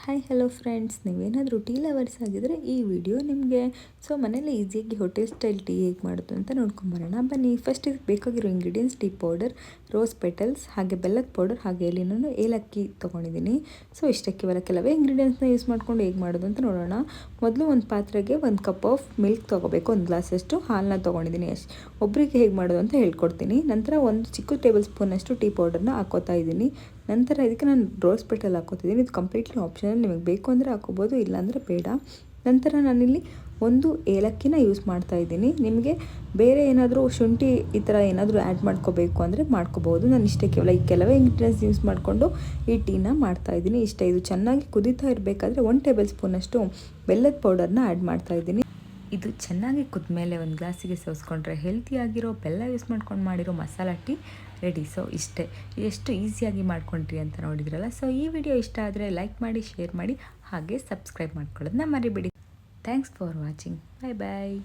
Hi hello friends, ನೀವೇನಾದರೂ tea lovers ಆಗಿದ್ದರೆ ಈ ವಿಡಿಯೋ ನಿಮಗೆ. ಸೊ ಮನೇಲಿ ಈಸಿಯಾಗಿ ಹೋಟೆಲ್ ಸ್ಟೈಲ್ ಟೀ ಹೇಗೆ ಮಾಡೋದು ಅಂತ ನೋಡ್ಕೊಂಬರೋಣ ಬನ್ನಿ. ಫಸ್ಟ್ ಇದಕ್ಕೆ ಬೇಕಾಗಿರೋ ingredients: tea powder, rose petals, ಹಾಗೆ ಬೆಲ್ಲದ ಪೌಡರ್, ಹಾಗೆ ಇಲ್ಲಿ ನಾನು ಏಲಕ್ಕಿ ತೊಗೊಂಡಿದ್ದೀನಿ. ಸೊ ಇಷ್ಟಕ್ಕೆ ಇವೆಲ್ಲ ಕೆಲವೇ ಇಂಗ್ರೀಡಿಯೆಂಟ್ಸ್ನ ಯೂಸ್ ಮಾಡ್ಕೊಂಡು ಹೇಗೆ ಮಾಡೋದು ಅಂತ ನೋಡೋಣ. ಮೊದಲು ಒಂದು ಪಾತ್ರೆಗೆ 1 ಕಪ್ ಆಫ್ ಮಿಲ್ಕ್ ತೊಗೋಬೇಕು. 1 ಗ್ಲಾಸಷ್ಟು ಹಾಲನ್ನ ತೊಗೊಂಡಿದ್ದೀನಿ. ಒಬ್ಬರಿಗೆ ಹೇಗೆ ಮಾಡೋದು ಅಂತ ಹೇಳ್ಕೊಡ್ತೀನಿ. ನಂತರ 1 ಚಿಕ್ಕ ಟೇಬಲ್ ಸ್ಪೂನಷ್ಟು ಟೀ ಪೌಡರ್ನ ಹಾಕೋತಾ ಇದ್ದೀನಿ. ನಂತರ ಇದಕ್ಕೆ ನಾನು ರೋಸ್ ಪೆಟಲ್ ಹಾಕೋತಿದ್ದೀನಿ. ಇದು ಕಂಪ್ಲೀಟ್ಲಿ ಆಪ್ಷನಲ್, ನಿಮಗೆ ಬೇಕು ಅಂದರೆ ಹಾಕೋಬೋದು, ಇಲ್ಲಾಂದರೆ ಬೇಡ. ನಂತರ ನಾನಿಲ್ಲಿ 1 ಏಲಕ್ಕಿನ ಯೂಸ್ ಮಾಡ್ತಾ ಇದ್ದೀನಿ. ನಿಮಗೆ ಬೇರೆ ಏನಾದರೂ ಶುಂಠಿ ಈ ಥರ ಏನಾದರೂ ಆ್ಯಡ್ ಮಾಡ್ಕೋಬೇಕು ಅಂದರೆ ಮಾಡ್ಕೋಬೋದು. ನಾನು ಇಷ್ಟೇ ಕೇವಲ ಈ ಕೆಲವೇ ಇಂಗ್ರೀಡಿಯೆಂಟ್ಸ್ ಯೂಸ್ ಮಾಡಿಕೊಂಡು ಈ ಟೀನ ಮಾಡ್ತಾಯಿದ್ದೀನಿ. ಇಷ್ಟೇ. ಇದು ಚೆನ್ನಾಗಿ ಕುದೀತಾ ಇರಬೇಕಾದ್ರೆ 1 ಟೇಬಲ್ ಸ್ಪೂನಷ್ಟು ಬೆಲ್ಲದ ಪೌಡರ್ನ ಆ್ಯಡ್ ಮಾಡ್ತಾಯಿದ್ದೀನಿ. ಇದು ಚೆನ್ನಾಗಿ ಕುದ್ಮೇಲೆ 1 ಗ್ಲಾಸಿಗೆ ಸೋಸ್ಕೊಂಡ್ರೆ ಹೆಲ್ತಿಯಾಗಿರೋ ಬೆಲ್ಲ ಯೂಸ್ ಮಾಡ್ಕೊಂಡು ಮಾಡಿರೋ ಮಸಾಲ ಟೀ ರೆಡಿ. ಸೊ ಇಷ್ಟೇ. ಎಷ್ಟು ಈಸಿಯಾಗಿ ಮಾಡ್ಕೊಂಡ್ರಿ ಅಂತ ನೋಡಿದ್ರಲ್ಲ. ಸೊ ಈ ವಿಡಿಯೋ ಇಷ್ಟ ಆದರೆ ಲೈಕ್ ಮಾಡಿ, ಶೇರ್ ಮಾಡಿ, ಹಾಗೆ ಸಬ್ಸ್ಕ್ರೈಬ್ ಮಾಡ್ಕೊಳ್ಳೋದನ್ನ ಮರಿಬೇಡಿ. Thanks for watching. Bye bye.